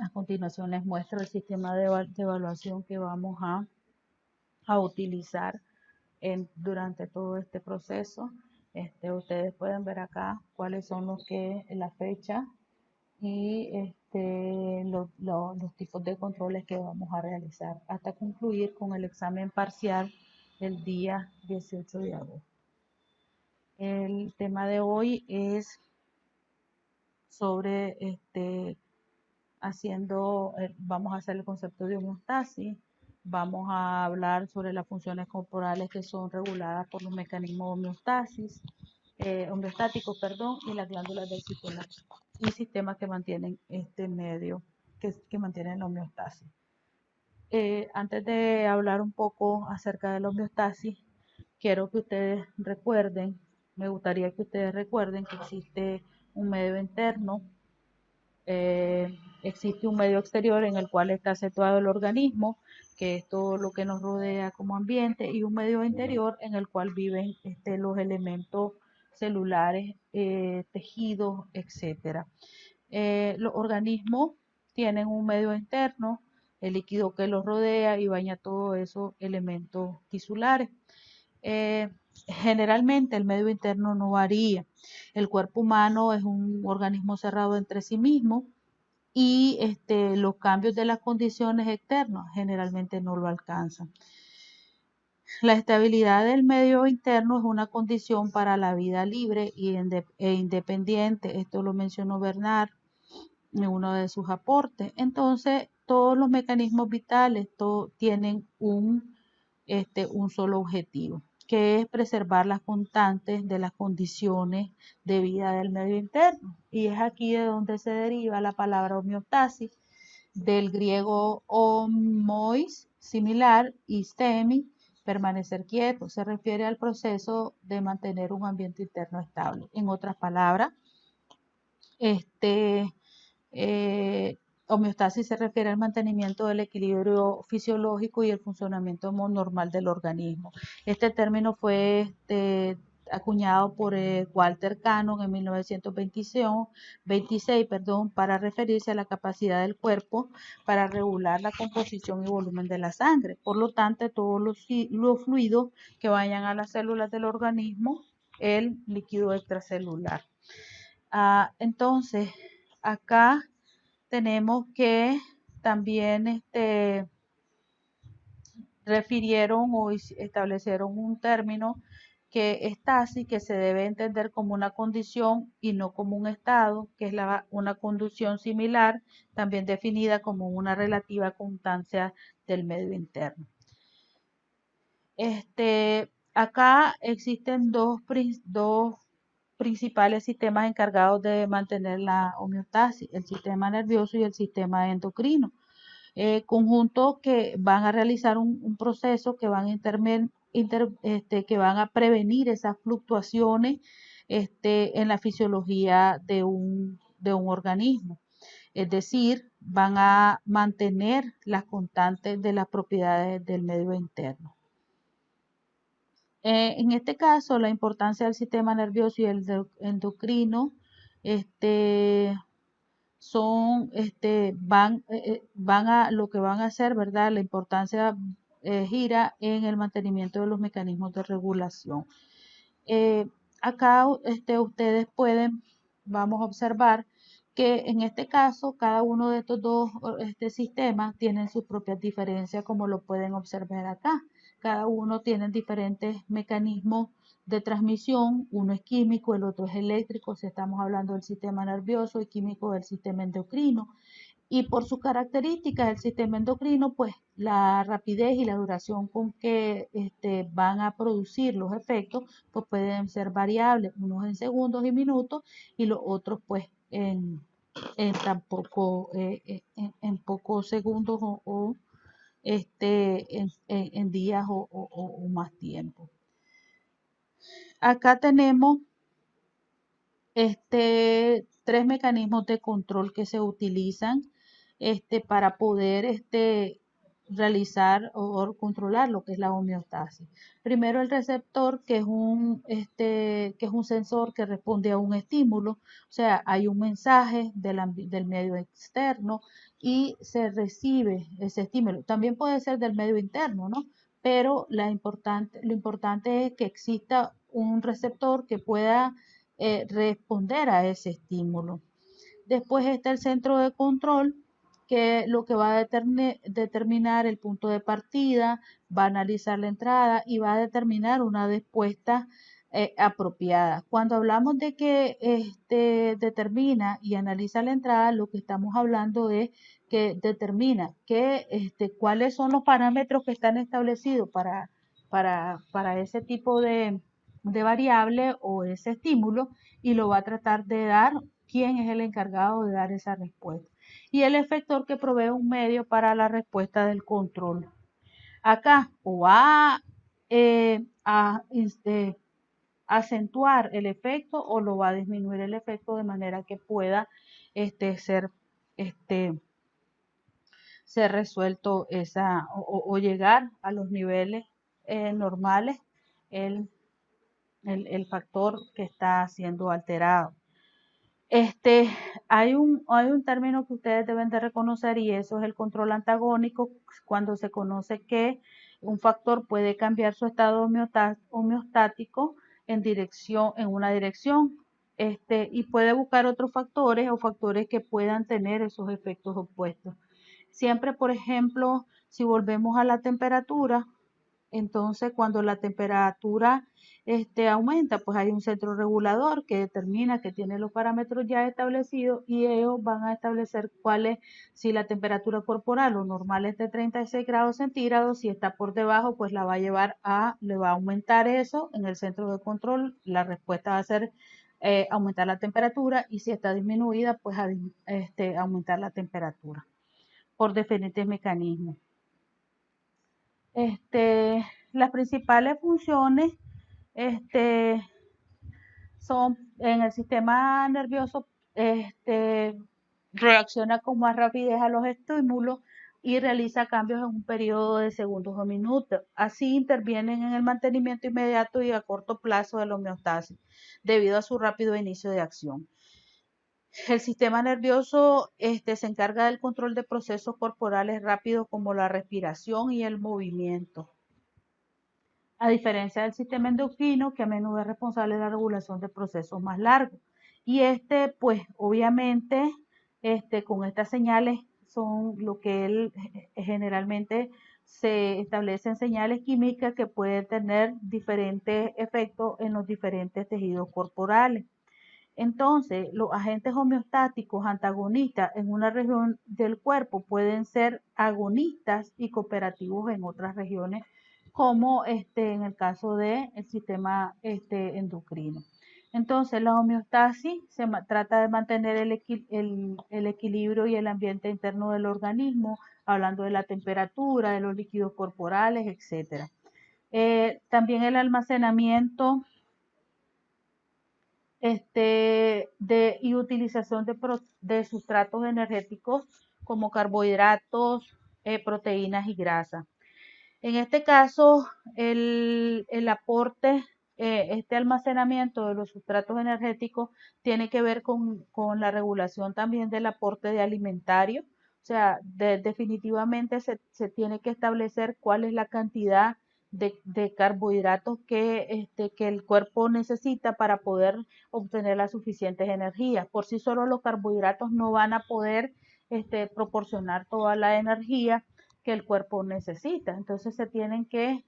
A continuación les muestro el sistema de evaluación que vamos a utilizar durante todo este proceso. Ustedes pueden ver acá cuáles son la fecha y los tipos de controles que vamos a realizar hasta concluir con el examen parcial el día 18 de agosto. El tema de hoy es sobre vamos a hacer el concepto de homeostasis, vamos a hablar sobre las funciones corporales que son reguladas por los mecanismos de homeostáticos, y las glándulas del sistema y sistemas que mantienen este medio, que mantienen la homeostasis. Antes de hablar un poco acerca de la homeostasis, quiero que ustedes recuerden, me gustaría que ustedes recuerden que existe un medio interno, existe un medio exterior en el cual está situado el organismo, que es todo lo que nos rodea como ambiente, y un medio interior en el cual viven los elementos celulares, tejidos, etc. Los organismos tienen un medio interno, el líquido que los rodea y baña todos esos elementos tisulares. Generalmente el medio interno no varía. El cuerpo humano es un organismo cerrado entre sí mismo y los cambios de las condiciones externas generalmente no lo alcanzan. La estabilidad del medio interno es una condición para la vida libre e independiente. Esto lo mencionó Bernard en uno de sus aportes. Entonces, todos los mecanismos vitales tienen un solo objetivo, que es preservar las constantes de las condiciones de vida del medio interno. Y es aquí de donde se deriva la palabra homeostasis, del griego homois, similar, y stemi, permanecer quieto. Se refiere al proceso de mantener un ambiente interno estable. En otras palabras, homeostasis se refiere al mantenimiento del equilibrio fisiológico y el funcionamiento normal del organismo. Este término fue acuñado por Walter Cannon en 1926, para referirse a la capacidad del cuerpo para regular la composición y volumen de la sangre. Por lo tanto, todos los fluidos que vayan a las células del organismo, el líquido extracelular. Entonces, acá tenemos que también refirieron o establecieron un término que estasis, que se debe entender como una condición y no como un estado, que es una condición similar, también definida como una relativa constancia del medio interno. Acá existen dos principales sistemas encargados de mantener la homeostasis, el sistema nervioso y el sistema endocrino, conjuntos que van a realizar un proceso que van a prevenir esas fluctuaciones en la fisiología de un organismo. Es decir, van a mantener las constantes de las propiedades del medio interno. En este caso, la importancia del sistema nervioso y el endocrino lo que van a hacer, ¿verdad? La importancia gira en el mantenimiento de los mecanismos de regulación. Acá ustedes vamos a observar que en este caso cada uno de estos dos sistemas tienen sus propias diferencias, como lo pueden observar acá. Cada uno tiene diferentes mecanismos de transmisión, uno es químico, el otro es eléctrico, si estamos hablando del sistema nervioso, y químico del sistema endocrino. Y por sus características, el sistema endocrino, pues la rapidez y la duración con que van a producir los efectos, pues pueden ser variables, unos en segundos y minutos, y los otros pues en pocos segundos o en días o más tiempo. Acá tenemos tres mecanismos de control que se utilizan para poder realizar o controlar lo que es la homeostasis. Primero el receptor, que es un sensor que responde a un estímulo, o sea, hay un mensaje del medio externo y se recibe ese estímulo. También puede ser del medio interno, ¿no? Pero lo importante es que exista un receptor que pueda responder a ese estímulo. Después está el centro de control, que lo que va a determinar el punto de partida, va a analizar la entrada y va a determinar una respuesta apropiada. Cuando hablamos de que determina y analiza la entrada, lo que estamos hablando es que determina cuáles son los parámetros que están establecidos para ese tipo de variable o ese estímulo, y lo va a tratar de dar quién es el encargado de dar esa respuesta. Y el efector, que provee un medio para la respuesta del control. Acá o va a acentuar el efecto o lo va a disminuir el efecto, de manera que pueda ser resuelto o llegar a los niveles normales el factor que está siendo alterado. Hay un término que ustedes deben de reconocer, y eso es el control antagónico, cuando se conoce que un factor puede cambiar su estado homeostático en una dirección, y puede buscar otros factores o factores que puedan tener esos efectos opuestos. Siempre, por ejemplo, si volvemos a la temperatura, entonces cuando la temperatura aumenta, pues hay un centro regulador que determina, que tiene los parámetros ya establecidos, y ellos van a establecer si la temperatura corporal o normal es de 36 grados centígrados, si está por debajo, pues le va a aumentar eso en el centro de control. La respuesta va a ser aumentar la temperatura, y si está disminuida, pues aumentar la temperatura por diferentes mecanismos. Las principales funciones son en el sistema nervioso, reacciona con más rapidez a los estímulos y realiza cambios en un periodo de segundos o minutos. Así intervienen en el mantenimiento inmediato y a corto plazo de la homeostasis, debido a su rápido inicio de acción. El sistema nervioso se encarga del control de procesos corporales rápidos, como la respiración y el movimiento, a diferencia del sistema endocrino, que a menudo es responsable de la regulación de procesos más largos. Y pues obviamente, con estas señales son lo que él generalmente se establecen señales químicas que pueden tener diferentes efectos en los diferentes tejidos corporales. Entonces, los agentes homeostáticos antagonistas en una región del cuerpo pueden ser agonistas y cooperativos en otras regiones, como en el caso del sistema endocrino. Entonces, la homeostasis trata de mantener el equilibrio y el ambiente interno del organismo, hablando de la temperatura, de los líquidos corporales, etc. También el almacenamiento y utilización de sustratos energéticos como carbohidratos, proteínas y grasas. En este caso, el aporte, este almacenamiento de los sustratos energéticos tiene que ver con la regulación también del aporte de alimentario. O sea, definitivamente se tiene que establecer cuál es la cantidad de carbohidratos que el cuerpo necesita para poder obtener las suficientes energías. Por sí solo los carbohidratos no van a poder proporcionar toda la energía que el cuerpo necesita. Entonces se tienen que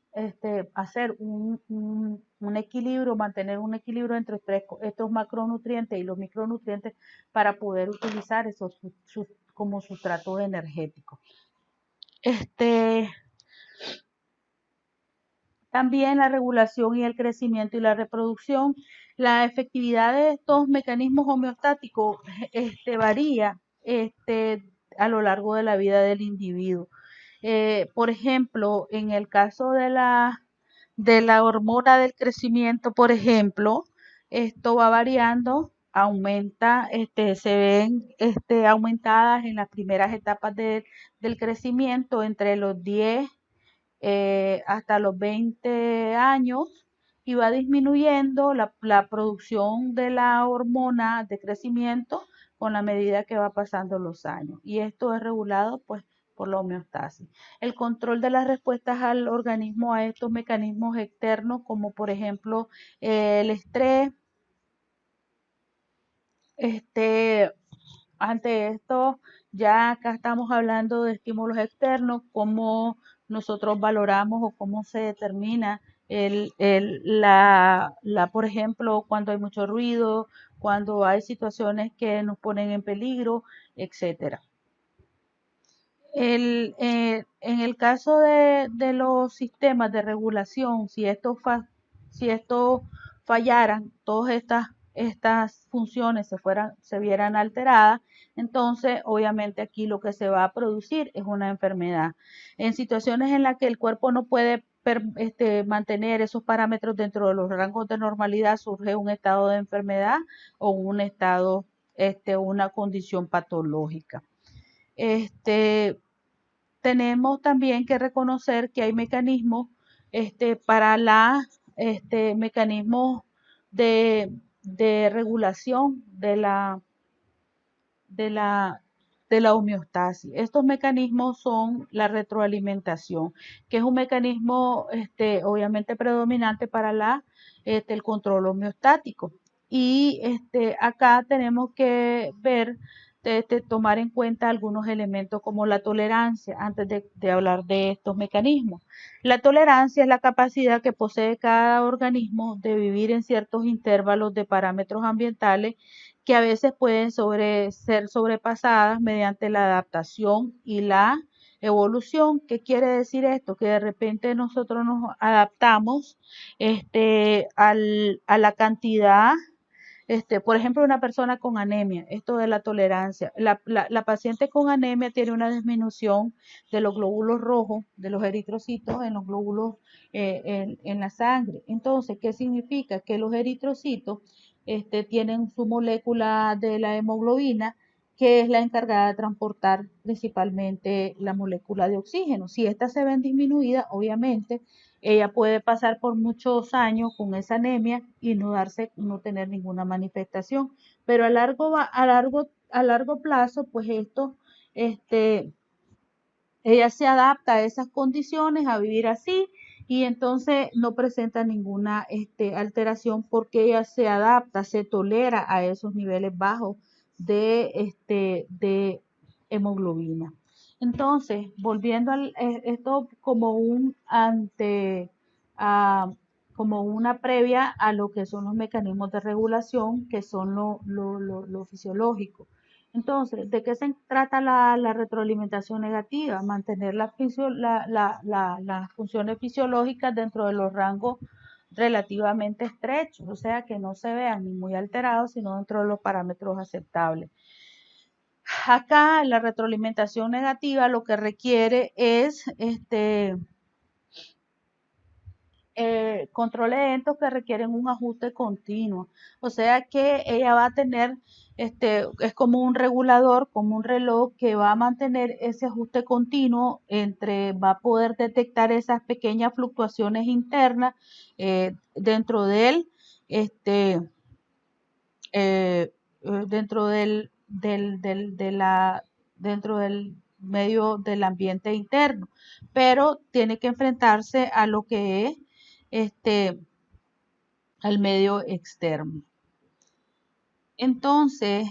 hacer un equilibrio, mantener un equilibrio entre estos macronutrientes y los micronutrientes, para poder utilizar esos como sustratos energéticos. También la regulación y el crecimiento y la reproducción. La efectividad de estos mecanismos homeostáticos varía a lo largo de la vida del individuo. Por ejemplo, en el caso de la hormona del crecimiento, por ejemplo, esto va variando se ven aumentadas en las primeras etapas del crecimiento entre los 10 hasta los 20 años y va disminuyendo la producción de la hormona de crecimiento con la medida que va pasando los años. Y esto es regulado pues por la homeostasis. El control de las respuestas al organismo a estos mecanismos externos, como por ejemplo el estrés, ante esto, ya acá estamos hablando de estímulos externos, cómo nosotros valoramos o cómo se determina por ejemplo, cuando hay mucho ruido, cuando hay situaciones que nos ponen en peligro, etcétera. En el caso de los sistemas de regulación, si estos fallaran, todas estas funciones se vieran alteradas, entonces obviamente aquí lo que se va a producir es una enfermedad. En situaciones en las que el cuerpo no puede mantener esos parámetros dentro de los rangos de normalidad, surge un estado de enfermedad o una condición patológica. Tenemos también que reconocer que hay mecanismos para mecanismos de regulación de la, de la homeostasis. Estos mecanismos son la retroalimentación, que es un mecanismo obviamente predominante para el control homeostático. Y acá tenemos que ver, tomar en cuenta algunos elementos como la tolerancia antes de hablar de estos mecanismos. La tolerancia es la capacidad que posee cada organismo de vivir en ciertos intervalos de parámetros ambientales que a veces pueden ser sobrepasadas mediante la adaptación y la evolución. ¿Qué quiere decir esto? Que de repente nosotros nos adaptamos a la cantidad. Por ejemplo, una persona con anemia, esto de la tolerancia. La paciente con anemia tiene una disminución de los glóbulos rojos, de los eritrocitos en los glóbulos en la sangre. Entonces, ¿qué significa? Que los eritrocitos tienen su molécula de la hemoglobina, que es la encargada de transportar principalmente la molécula de oxígeno. Si estas se ven disminuidas, obviamente, ella puede pasar por muchos años con esa anemia y no tener ninguna manifestación. Pero a largo plazo, pues ella se adapta a esas condiciones, a vivir así, y entonces no presenta ninguna alteración porque ella se adapta, se tolera a esos niveles bajos de hemoglobina. Entonces, volviendo a esto como una previa a lo que son los mecanismos de regulación, que son lo fisiológico. Entonces, ¿de qué se trata la retroalimentación negativa? Mantener las funciones fisiológicas dentro de los rangos relativamente estrechos, o sea, que no se vean ni muy alterados, sino dentro de los parámetros aceptables. Acá la retroalimentación negativa lo que requiere es control de eventos que requieren un ajuste continuo. O sea que ella va a tener, es como un regulador, como un reloj que va a mantener ese ajuste continuo va a poder detectar esas pequeñas fluctuaciones internas dentro de él, dentro dentro del medio del ambiente interno, pero tiene que enfrentarse a lo que es al medio externo. Entonces,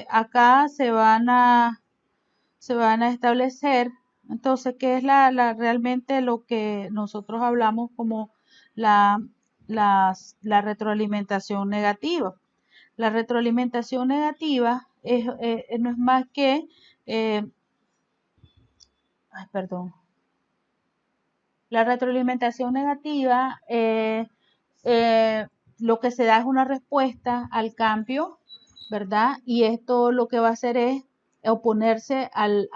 acá se van a establecer, entonces, ¿qué es realmente lo que nosotros hablamos como la retroalimentación negativa? La retroalimentación negativa no es más que, perdón, la retroalimentación negativa lo que se da es una respuesta al cambio, ¿verdad? Y esto lo que va a hacer es oponerse al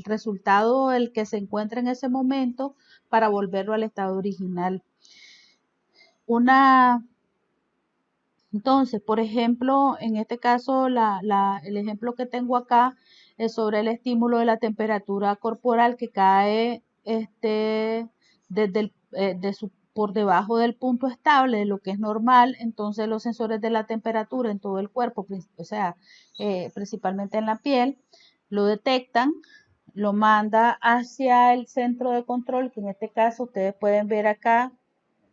resultado el que se encuentra en ese momento para volverlo al estado original. Entonces, por ejemplo, en este caso, el ejemplo que tengo acá es sobre el estímulo de la temperatura corporal que cae desde por debajo del punto estable, de lo que es normal. Entonces, los sensores de la temperatura en todo el cuerpo, o sea, principalmente en la piel, lo detectan, lo manda hacia el centro de control, que en este caso ustedes pueden ver acá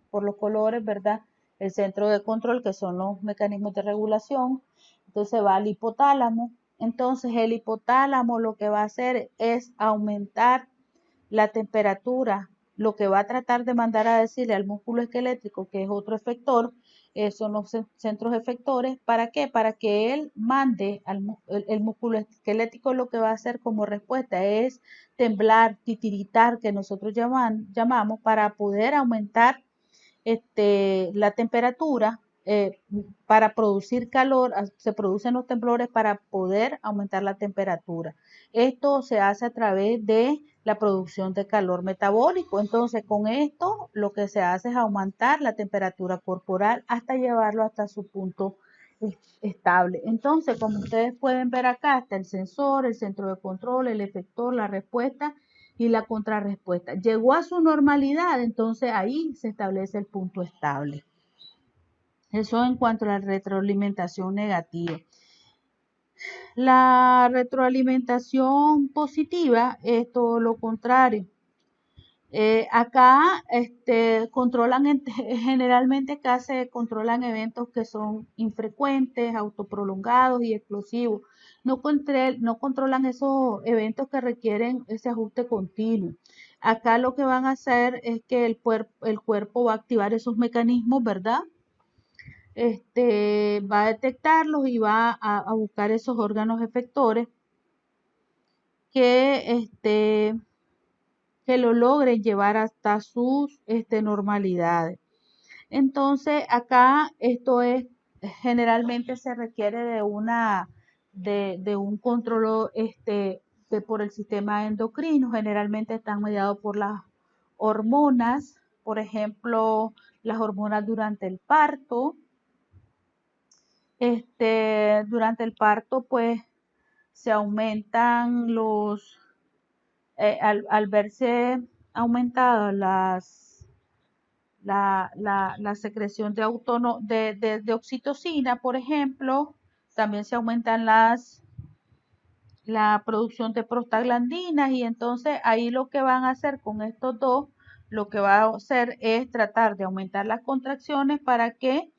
por los colores, ¿verdad? El centro de control, que son los mecanismos de regulación. Entonces va al hipotálamo. Entonces el hipotálamo lo que va a hacer es aumentar la temperatura. Lo que va a tratar de mandar a decirle al músculo esquelético, que es otro efector, son los centros efectores. ¿Para qué? Para que él mande el músculo esquelético. Lo que va a hacer como respuesta es temblar, titiritar, que nosotros llamamos, para poder aumentar la temperatura. Para producir calor, se producen los temblores para poder aumentar la temperatura. Esto se hace a través de la producción de calor metabólico. Entonces, con esto lo que se hace es aumentar la temperatura corporal hasta llevarlo hasta su punto estable. Entonces, como ustedes pueden ver acá, está el sensor, el centro de control, el efector, la respuesta y la contrarrespuesta. Llegó a su normalidad, entonces ahí se establece el punto estable. Eso en cuanto a la retroalimentación negativa. La retroalimentación positiva es todo lo contrario. Acá controlan, generalmente acá se controlan eventos que son infrecuentes, autoprolongados y explosivos. No controlan esos eventos que requieren ese ajuste continuo. Acá lo que van a hacer es que el cuerpo va a activar esos mecanismos, ¿verdad? Va a detectarlos y va a buscar esos órganos efectores que lo logren llevar hasta sus normalidades. Entonces, acá esto es, generalmente se requiere de un control por el sistema endocrino. Generalmente están mediados por las hormonas, por ejemplo, las hormonas durante el parto. Durante el parto, pues, se aumentan al verse aumentadas la secreción de oxitocina, por ejemplo, también se aumentan la producción de prostaglandinas, y entonces ahí lo que van a hacer con estos dos, lo que va a hacer es tratar de aumentar las contracciones para que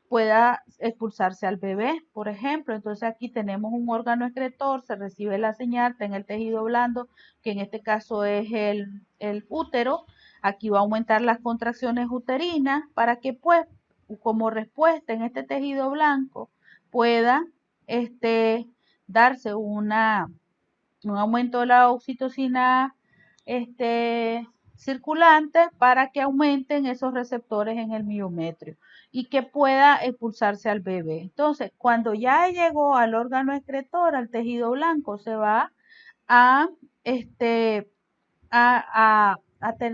pueda expulsarse al bebé, por ejemplo. Entonces aquí tenemos un órgano excretor, se recibe la señal, está en el tejido blando, que en este caso es el útero. Aquí va a aumentar las contracciones uterinas para que, pues, como respuesta en este tejido blanco, pueda darse un aumento de la oxitocina circulante para que aumenten esos receptores en el miometrio y que pueda expulsarse al bebé. Entonces, cuando ya llegó al órgano excretor, al tejido blanco, se va a,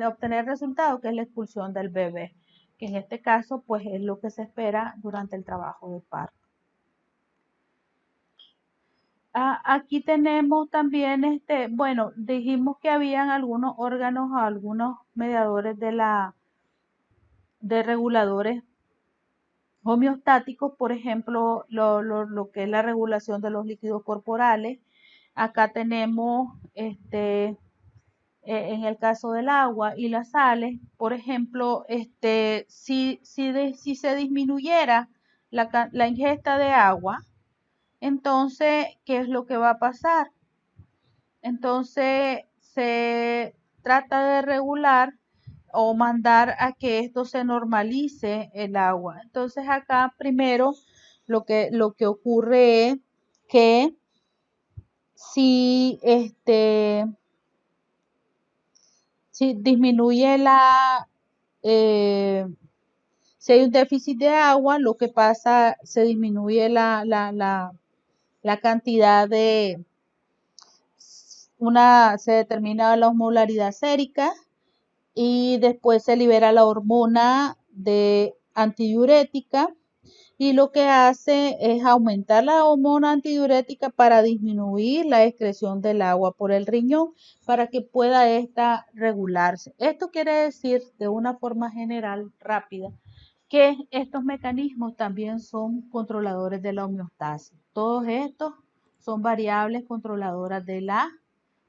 obtener el resultado, que es la expulsión del bebé, que en este caso pues es lo que se espera durante el trabajo de parto. Aquí tenemos también, bueno, dijimos que habían algunos órganos, algunos mediadores de reguladores homeostáticos, por ejemplo, lo que es la regulación de los líquidos corporales. Acá tenemos, en el caso del agua y las sales, por ejemplo, si se disminuyera la ingesta de agua, entonces, ¿qué es lo que va a pasar? Entonces, se trata de regular o mandar a que esto se normalice el agua. Entonces, acá primero lo que ocurre es que si disminuye si hay un déficit de agua, lo que pasa, se disminuye la cantidad se determina la osmolaridad sérica y después se libera la hormona antidiurética, y lo que hace es aumentar la hormona antidiurética para disminuir la excreción del agua por el riñón para que pueda esta regularse. Esto quiere decir de una forma general rápida que estos mecanismos también son controladores de la homeostasis. Todos estos son variables controladoras de la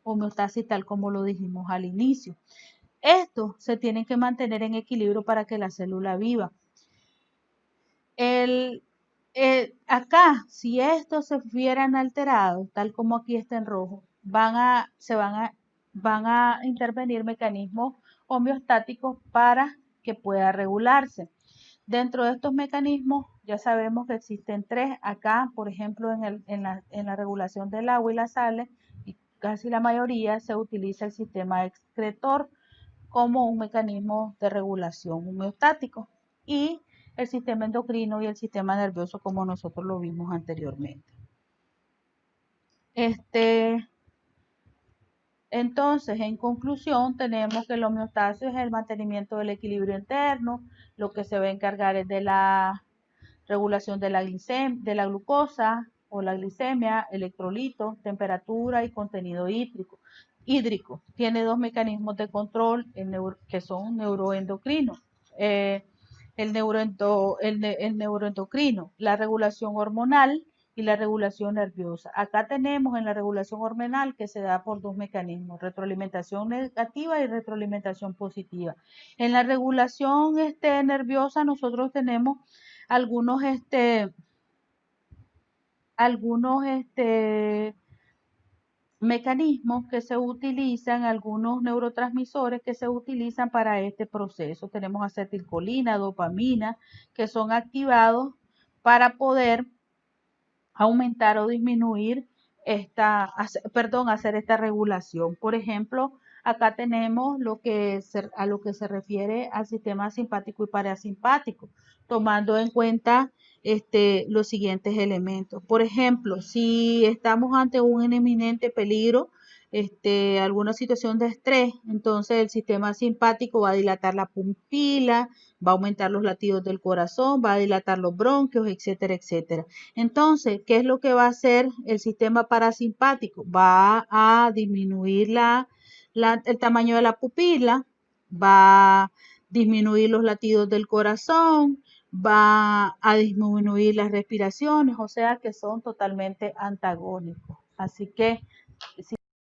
homeostasis tal como lo dijimos al inicio. Estos se tienen que mantener en equilibrio para que la célula viva. Acá, si estos se vieran alterados, tal como aquí está en rojo, van a intervenir mecanismos homeostáticos para que pueda regularse. Dentro de estos mecanismos ya sabemos que existen tres. Acá, por ejemplo, en la regulación del agua y las sales, y casi la mayoría se utiliza el sistema excretor como un mecanismo de regulación homeostático y el sistema endocrino y el sistema nervioso como nosotros lo vimos anteriormente. Entonces, en conclusión, tenemos que la homeostasis es el mantenimiento del equilibrio interno, lo que se va a encargar es de la regulación de la glucosa o la glicemia, electrolitos, temperatura y contenido hídrico. Tiene dos mecanismos de control que son neuroendocrinos. El neuroendocrino, la regulación hormonal y la regulación nerviosa. Acá tenemos en la regulación hormonal que se da por dos mecanismos, retroalimentación negativa y retroalimentación positiva. En la regulación nerviosa nosotros tenemos algunos mecanismos que se utilizan, algunos neurotransmisores que se utilizan para este proceso. Tenemos acetilcolina, dopamina, que son activados para poder aumentar o disminuir hacer esta regulación. Por ejemplo, acá tenemos a lo que se refiere al sistema simpático y parasimpático, tomando en cuenta los siguientes elementos. Por ejemplo, si estamos ante un inminente peligro, alguna situación de estrés, entonces el sistema simpático va a dilatar la pupila, va a aumentar los latidos del corazón, va a dilatar los bronquios, etcétera, etcétera. Entonces, ¿qué es lo que va a hacer el sistema parasimpático? Va a disminuir el tamaño de la pupila, va a disminuir los latidos del corazón, va a disminuir las respiraciones, o sea que son totalmente antagónicos. Así que